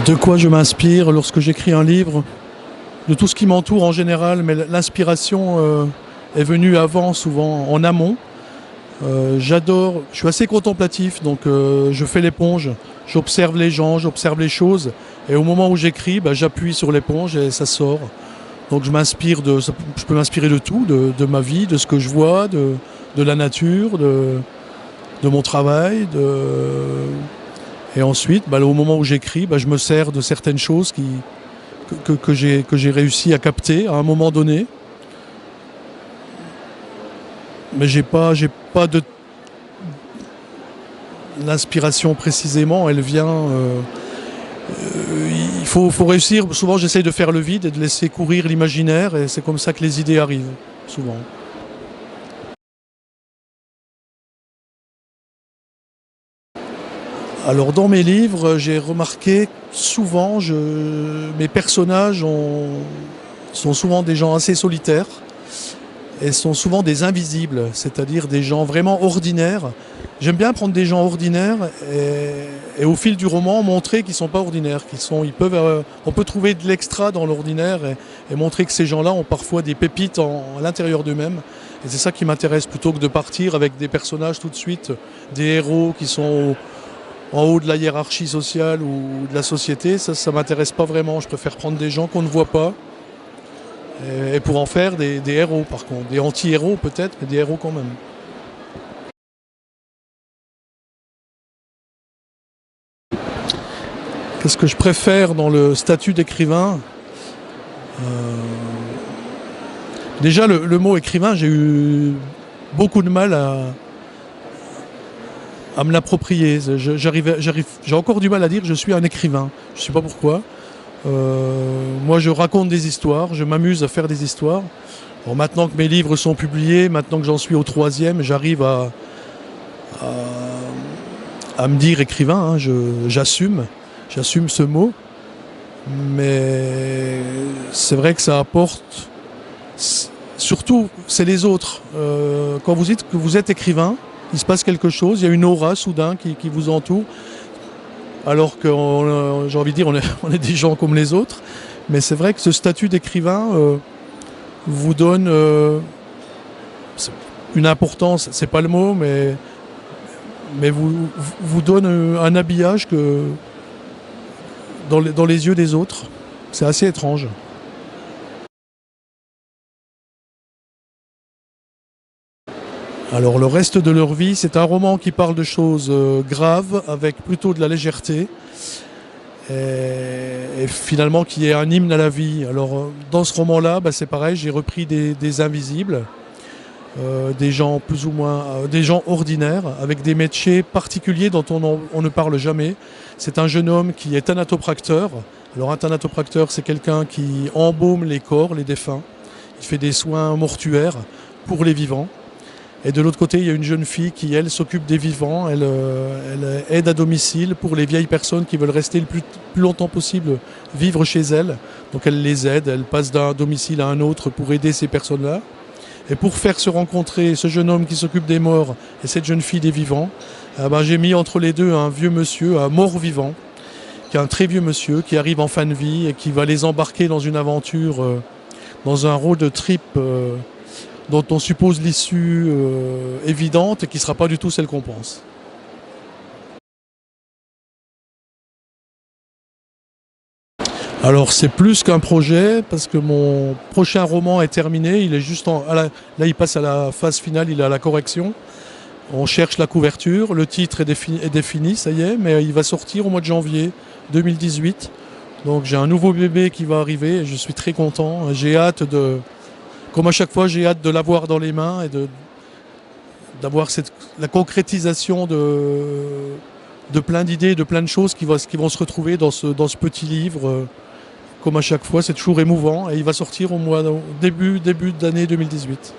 De quoi je m'inspire lorsque j'écris un livre? De tout ce qui m'entoure en général, mais l'inspiration est venue avant, souvent en amont. J'adore, je suis assez contemplatif, donc je fais l'éponge, j'observe les gens, j'observe les choses, et au moment où j'écris, j'appuie sur l'éponge et ça sort. Donc je peux m'inspirer de tout, de ma vie, de ce que je vois, de la nature, de mon travail, et ensuite, au moment où j'écris, je me sers de certaines choses que j'ai réussi à capter à un moment donné. Mais j'ai pas de l'inspiration précisément, elle vient. Il faut réussir. Souvent, j'essaye de faire le vide et de laisser courir l'imaginaire, et c'est comme ça que les idées arrivent, souvent. Alors, dans mes livres, j'ai remarqué souvent, mes personnages sont souvent des gens assez solitaires. Et sont souvent des invisibles, c'est-à-dire des gens vraiment ordinaires. J'aime bien prendre des gens ordinaires et au fil du roman montrer qu'ils ne sont pas ordinaires, on peut trouver de l'extra dans l'ordinaire et montrer que ces gens-là ont parfois des pépites à l'intérieur d'eux-mêmes. Et c'est ça qui m'intéresse, plutôt que de partir avec des personnages tout de suite, des héros qui sont en haut de la hiérarchie sociale ou de la société. Ça ne m'intéresse pas vraiment. Je préfère prendre des gens qu'on ne voit pas. Et pour en faire des héros, par contre. Des anti-héros peut-être, mais des héros quand même. Qu'est-ce que je préfère dans le statut d'écrivain? Déjà, le mot écrivain, j'ai eu beaucoup de mal à me l'approprier. J'ai encore du mal à dire que je suis un écrivain. Je ne sais pas pourquoi. Moi, je raconte des histoires, je m'amuse à faire des histoires. Bon, maintenant que mes livres sont publiés, maintenant que j'en suis au 3e, j'arrive à me dire écrivain, hein, j'assume ce mot. Mais c'est vrai que ça apporte... Surtout, c'est les autres. Quand vous dites que vous êtes écrivain, il se passe quelque chose, il y a une aura soudain qui vous entoure. Alors que, j'ai envie de dire, on est des gens comme les autres. Mais c'est vrai que ce statut d'écrivain vous donne une importance, c'est pas le mot, mais vous donne un habillage dans les yeux des autres. C'est assez étrange. Alors le reste de leur vie, c'est un roman qui parle de choses graves avec plutôt de la légèreté et finalement qui est un hymne à la vie. Alors dans ce roman-là, c'est pareil, j'ai repris des invisibles, des gens plus ou moins, des gens ordinaires avec des métiers particuliers dont on ne parle jamais. C'est un jeune homme qui est thanatopracteur. Alors un thanatopracteur, c'est quelqu'un qui embaume les corps, les défunts. Il fait des soins mortuaires pour les vivants. Et de l'autre côté, il y a une jeune fille qui, elle, s'occupe des vivants. Elle aide à domicile pour les vieilles personnes qui veulent rester le plus longtemps possible vivre chez elles. Donc elle les aide, elle passe d'un domicile à un autre pour aider ces personnes-là. Et pour faire se rencontrer ce jeune homme qui s'occupe des morts et cette jeune fille des vivants, j'ai mis entre les deux un vieux monsieur, un mort-vivant, qui est un très vieux monsieur, qui arrive en fin de vie et qui va les embarquer dans une aventure, dans un road trip dont on suppose l'issue évidente et qui ne sera pas du tout celle qu'on pense. Alors c'est plus qu'un projet, parce que mon prochain roman est terminé, il est juste là il passe à la phase finale, il est à la correction. On cherche la couverture, le titre est défini, ça y est, mais il va sortir au mois de janvier 2018. Donc j'ai un nouveau bébé qui va arriver et je suis très content. J'ai hâte comme à chaque fois, j'ai hâte de l'avoir dans les mains et d'avoir la concrétisation de plein d'idées, de plein de choses qui vont se retrouver dans ce petit livre. Comme à chaque fois, c'est toujours émouvant et il va sortir au début d'année 2018.